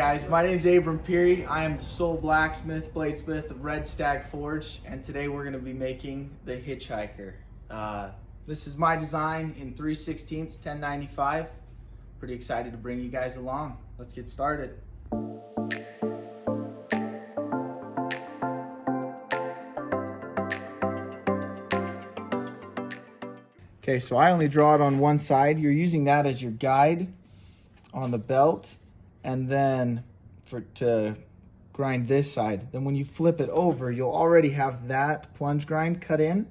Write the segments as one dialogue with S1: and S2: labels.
S1: guys, my name is Abram. I am the sole blacksmith, bladesmith of Red Stag Forge, and today we're going to be making the HitchHiker. This is my design in 3/16 1095. Pretty excited to bring you guys along. Let's get started. Okay, so I only draw it on one side. You're using that as your guide on the belt, and then to grind this side. Then when you flip it over, you'll already have that plunge grind cut in,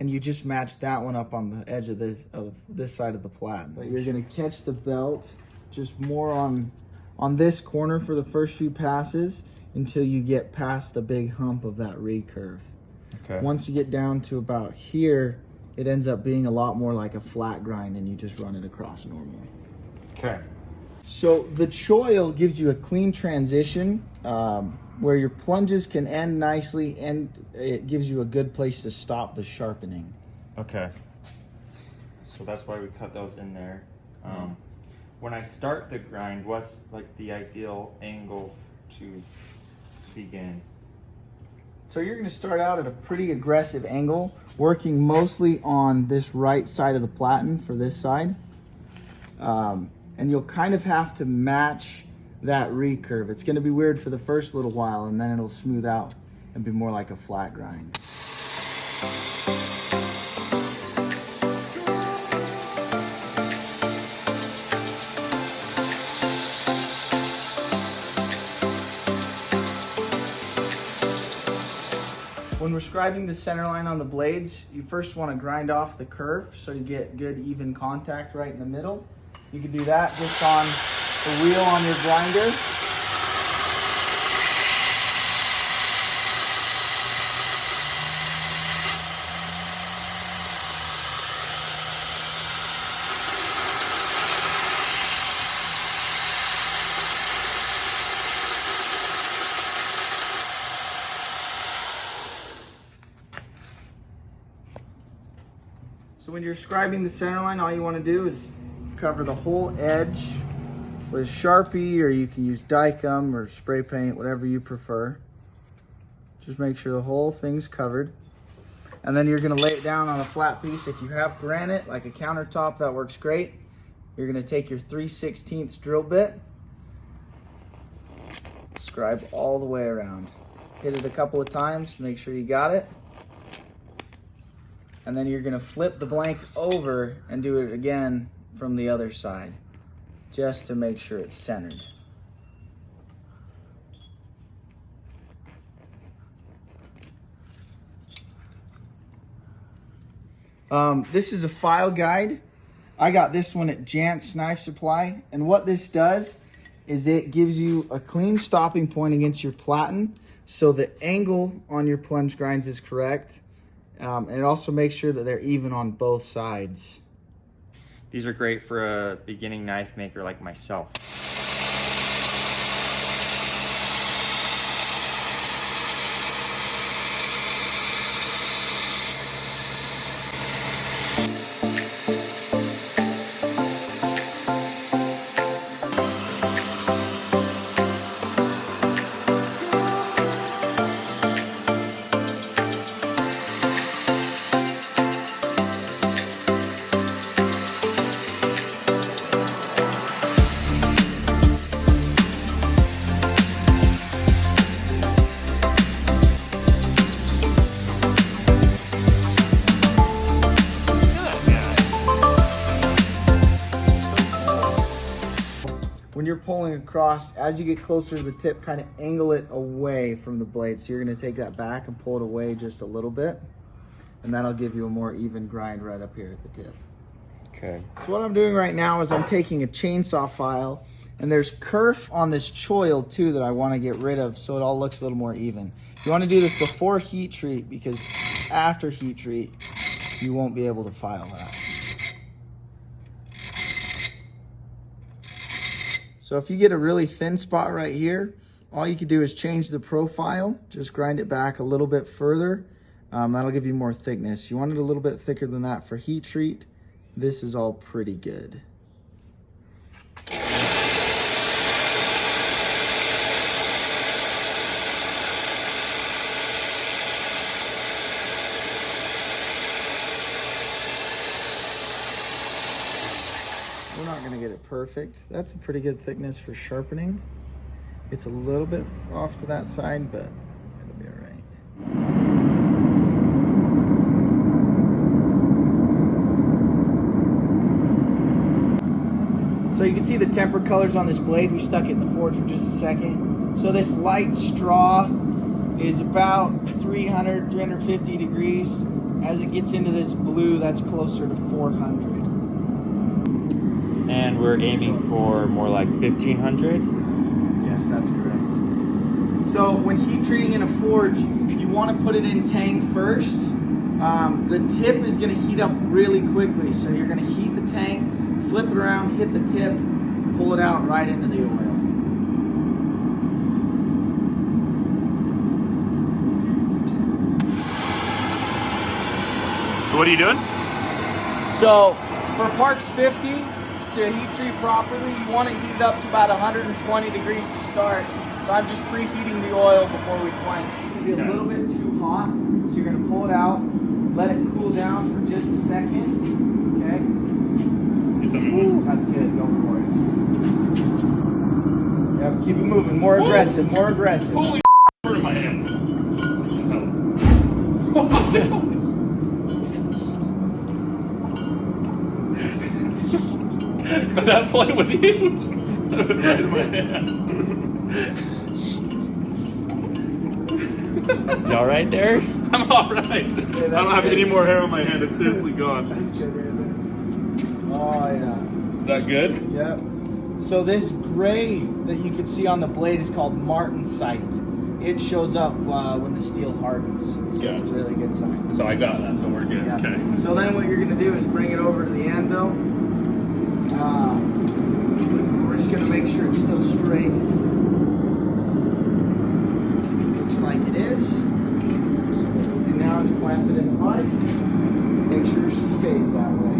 S1: and you just match that one up on the edge of this side of the plat. But you're gonna catch the belt just more on this corner for the first few passes until you get past the big hump of that recurve.
S2: Okay.
S1: Once you get down to about here, it ends up being a lot more like a flat grind, and you just run it across normal.
S2: Okay.
S1: So the choil gives you a clean transition where your plunges can end nicely, and it gives you a good place to stop the sharpening.
S2: Okay. So that's why we cut those in there. When I start the grind, what's like the ideal angle to begin?
S1: So you're going to start out at a pretty aggressive angle, working mostly on this right side of the platen for this side. And you'll kind of have to match that recurve. It's going to be weird for the first little while, and then it'll smooth out and be more like a flat grind. When we're scribing the center line on the blades, you first want to grind off the curve so you get good even contact right in the middle. You can do that just on the wheel on your grinder. So when you're scribing the center line, all you want to do is cover the whole edge with Sharpie, or you can use Dykem or spray paint, whatever you prefer. Just make sure the whole thing's covered. And then you're going to lay it down on a flat piece. If you have granite, like a countertop, that works great. You're going to take your 3/16 drill bit, scribe all the way around. Hit it a couple of times, make sure you got it. And then you're gonna flip the blank over and do it again from the other side, just to make sure it's centered. This is a file guide. I got this one at Jant's Knife Supply, and what this does is it gives you a clean stopping point against your platen, so the angle on your plunge grinds is correct. And it also makes sure that they're even on both sides.
S2: These are great for a beginning knife maker like myself.
S1: When you're pulling across, as you get closer to the tip, kind of angle it away from the blade. So you're going to take that back and pull it away just a little bit, and that'll give you a more even grind right up here at the tip.
S2: Okay.
S1: So what I'm doing right now is I'm taking a chainsaw file, and there's kerf on this choil too that I want to get rid of so it all looks a little more even. You want to do this before heat treat, because after heat treat, you won't be able to file that. So if you get a really thin spot right here, all you can do is change the profile, just grind it back a little bit further. That'll give you more thickness. You want it a little bit thicker than that for heat treat. This is all pretty good. We're not gonna get it perfect. That's a pretty good thickness for sharpening. It's a little bit off to that side, but it'll be all right. So you can see the tempered colors on this blade. We stuck it in the forge for just a second. So this light straw is about 300, 350 degrees. As it gets into this blue, that's closer to 400.
S2: And we're aiming for more like 1500.
S1: Yes, that's correct. So when heat treating in a forge, you want to put it in tang first. The tip is going to heat up really quickly. So you're going to heat the tang, flip it around, hit the tip, pull it out right into the oil.
S3: So what are you doing?
S1: So for parts 50, to heat treat properly, you want it heated up to about 120 degrees to start. So I'm just preheating the oil before we quench. It can be a little bit too hot, so you're going to pull it out, let it cool down for just a second. Okay?
S3: You tell me when.
S1: That's good. Go for it. Yep, keep it moving. More aggressive. More aggressive.
S3: Holy hurt in my hand. That flame was huge. Right in my hand.
S2: You all right there?
S3: I'm all right. I don't have any more hair on my hand. It's seriously gone.
S1: That's good right there. Oh, yeah.
S3: Is that good?
S1: Yep. So this gray that you can see on the blade is called martensite. It shows up when the steel hardens. So it's a really good sign.
S3: So I got that, so we're good.
S1: Yeah.
S3: Okay.
S1: So then what you're going to do is bring it over to the anvil. We're just going to make sure it's still straight. Looks like it is. So what we'll do now is clamp it in place. Make sure she stays that way.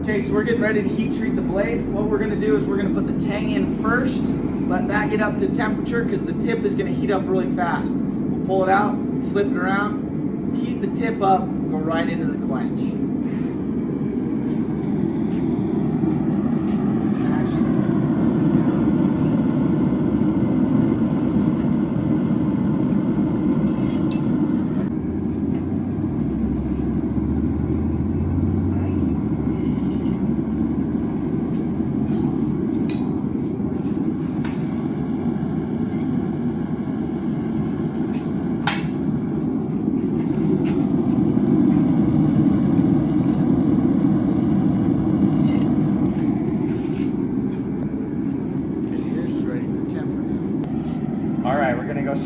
S1: Okay, so we're getting ready to heat treat the blade. What we're going to do is we're going to put the tang in first. Let that get up to temperature because the tip is going to heat up really fast. We'll pull it out, flip it around, heat the tip up, go right into the quench.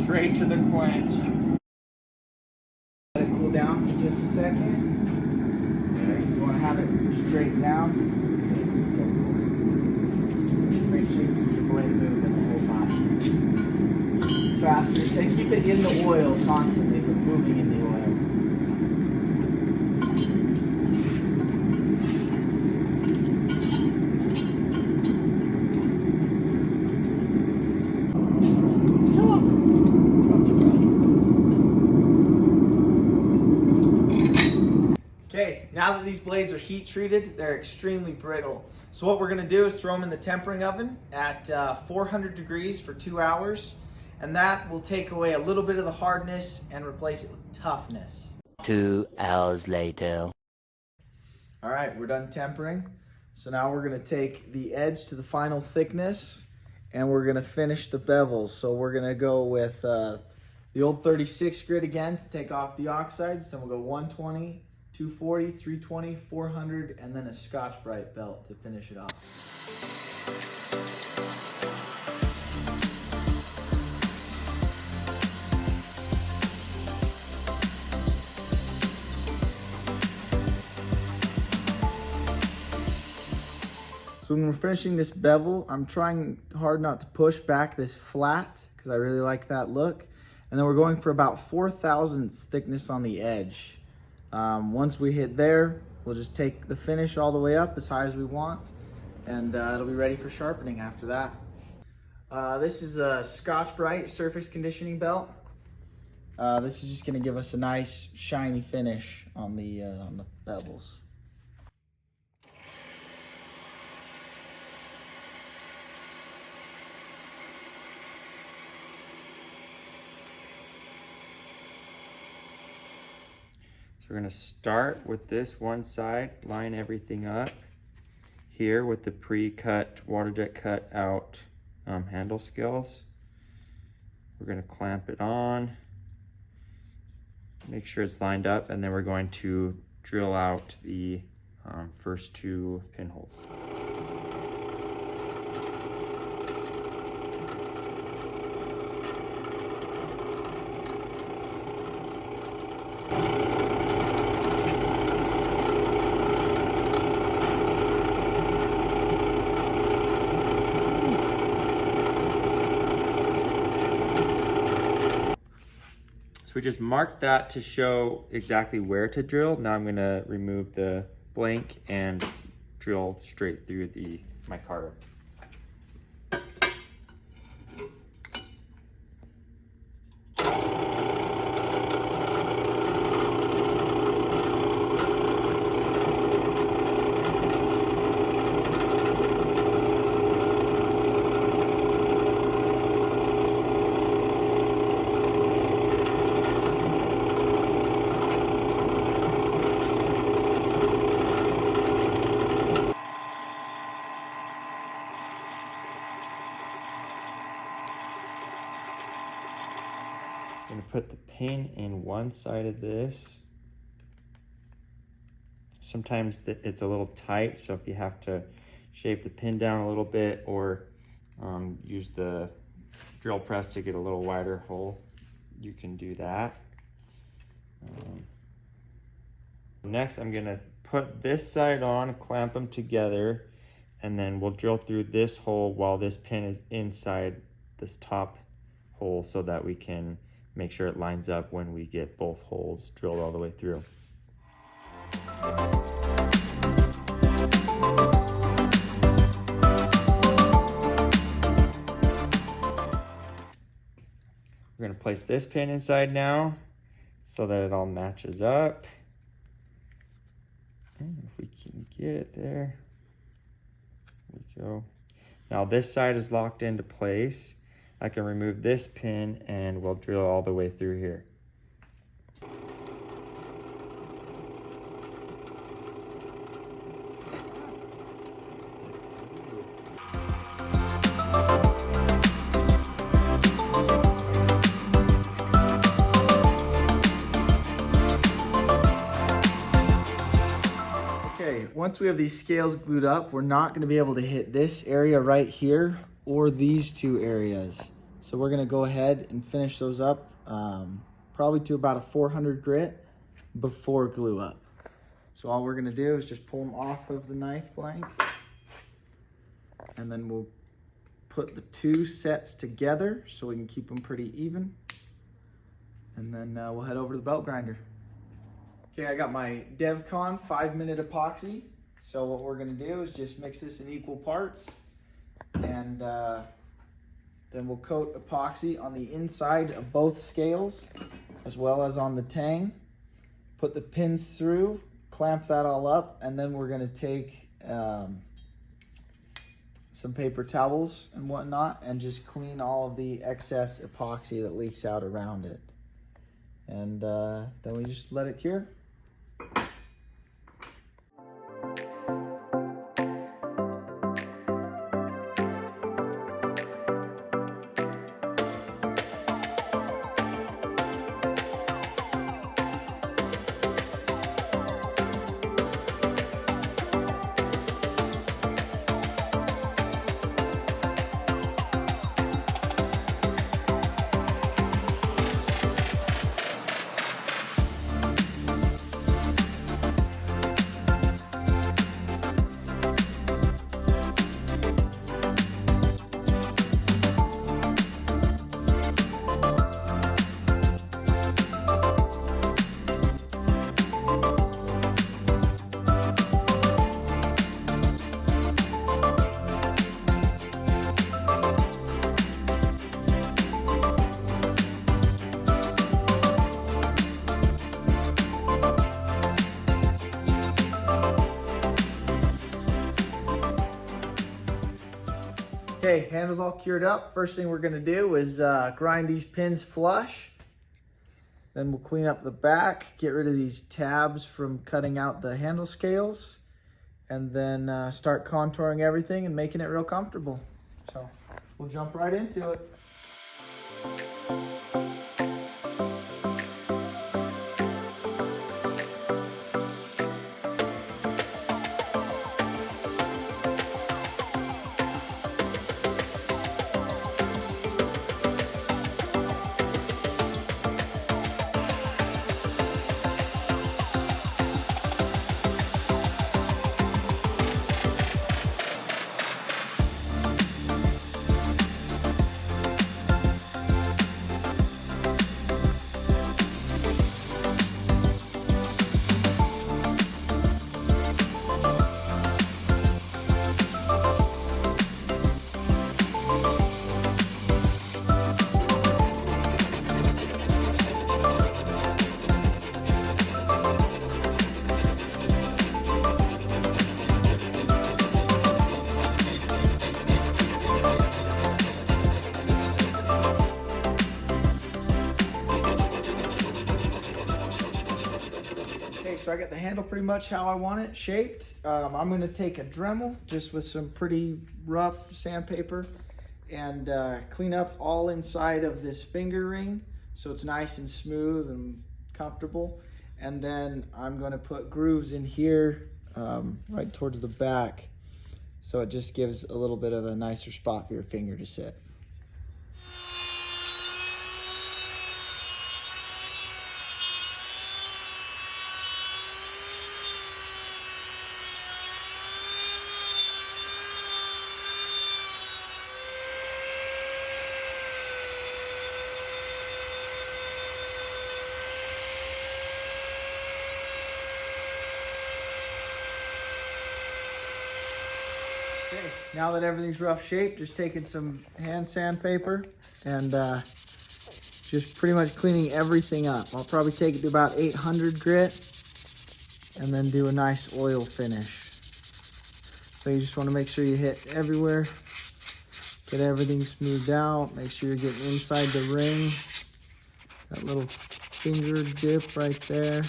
S1: Straight to the quench. Let it cool down for just a second. Okay. You want to have it straight down. Make sure you keep the blade moving the whole time. Faster. And keep it in the oil constantly, but moving in the oil. Now that these blades are heat treated, they're extremely brittle. So what we're going to do is throw them in the tempering oven at 400 degrees for 2 hours. And that will take away a little bit of the hardness and replace it with toughness.
S4: 2 hours later.
S1: All right, we're done tempering. So now we're going to take the edge to the final thickness and we're going to finish the bevels. So we're going to go with the old 36 grit again to take off the oxides. Then we'll go 120. 240, 320, 400, and then a Scotch Brite belt to finish it off. So when we're finishing this bevel, I'm trying hard not to push back this flat because I really like that look. And then we're going for about 4/1000 thickness on the edge. Once we hit there, we'll just take the finish all the way up as high as we want, and it'll be ready for sharpening after that. This is a Scotch Brite surface conditioning belt. This is just going to give us a nice shiny finish on the bevels.
S2: We're gonna start with this one side, line everything up here with the pre-cut, water jet cut out handle scales. We're gonna clamp it on, make sure it's lined up, and then we're going to drill out the first 2 pinholes. So we just marked that to show exactly where to drill. Now I'm gonna remove the blank and drill straight through the micarta. I'm gonna put the pin in one side of this. Sometimes it's a little tight, so if you have to shape the pin down a little bit or use the drill press to get a little wider hole, you can do that. Next, I'm gonna put this side on, clamp them together, and then we'll drill through this hole while this pin is inside this top hole so that we can make sure it lines up when we get both holes drilled all the way through. We're going to place this pin inside now so that it all matches up. And if we can get it there, there we go. Now this side is locked into place. I can remove this pin and we'll drill all the way through here.
S1: Okay, once we have these scales glued up, we're not going to be able to hit this area right here or these 2 areas. So we're gonna go ahead and finish those up probably to about a 400 grit before glue up. So all we're gonna do is just pull them off of the knife blank, and then we'll put the 2 sets together so we can keep them pretty even. And then we'll head over to the belt grinder. Okay, I got my DevCon 5-minute epoxy. So what we're gonna do is just mix this in equal parts, and then we'll coat epoxy on the inside of both scales as well as on the tang. Put the pins through, clamp that all up, and then we're gonna take some paper towels and whatnot and just clean all of the excess epoxy that leaks out around it. And then we just let it cure. Okay, handle's all cured up. First thing we're gonna do is grind these pins flush. Then we'll clean up the back, get rid of these tabs from cutting out the handle scales, and then start contouring everything and making it real comfortable. So we'll jump right into it. So I got the handle pretty much how I want it shaped. I'm going to take a Dremel just with some pretty rough sandpaper and clean up all inside of this finger ring so it's nice and smooth and comfortable. And then I'm going to put grooves in here right towards the back so it just gives a little bit of a nicer spot for your finger to sit. Okay, now that everything's rough shaped, just taking some hand sandpaper and just pretty much cleaning everything up. I'll probably take it to about 800 grit and then do a nice oil finish. So you just want to make sure you hit everywhere, get everything smoothed out, make sure you're getting inside the ring. That little finger dip right there.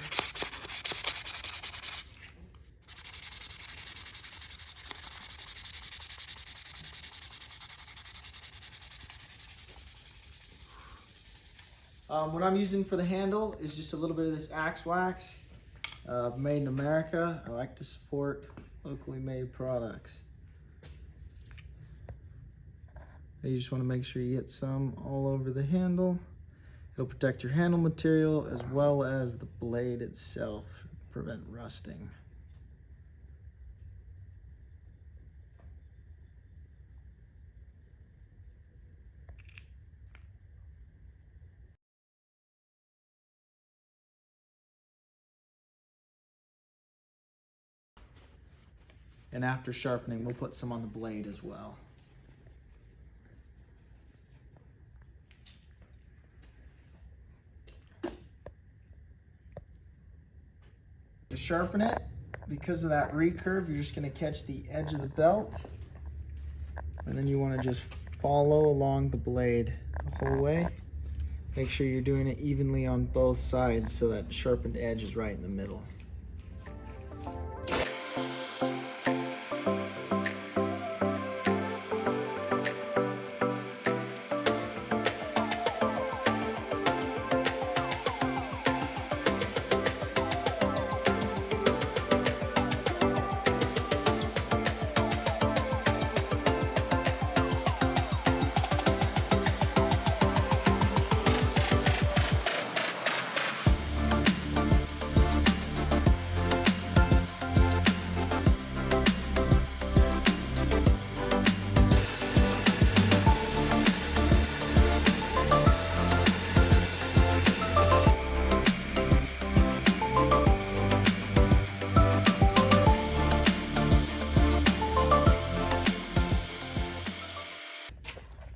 S1: What I'm using for the handle is just a little bit of this Axe Wax, made in America. I like to support locally made products. You just want to make sure you get some all over the handle. It'll protect your handle material as well as the blade itself, prevent rusting. And after sharpening, we'll put some on the blade as well. To sharpen it, because of that recurve, you're just going to catch the edge of the belt. And then you want to just follow along the blade the whole way. Make sure you're doing it evenly on both sides so that sharpened edge is right in the middle.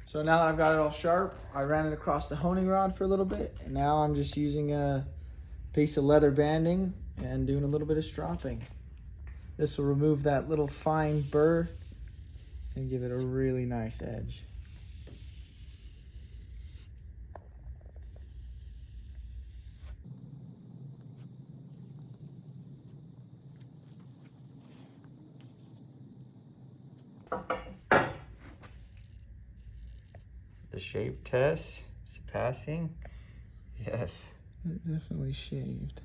S1: So now that I've got it all sharp, I ran it across the honing rod for a little bit, and now I'm just using a piece of leather banding and doing a little bit of stropping. This will remove that little fine burr and give it a really nice edge.
S2: The shape test, is it passing? Yes.
S1: It definitely shaved.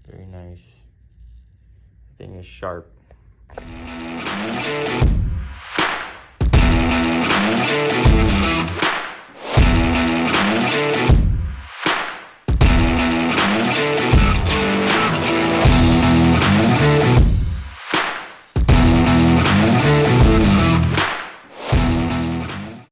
S2: Very nice. The thing is sharp.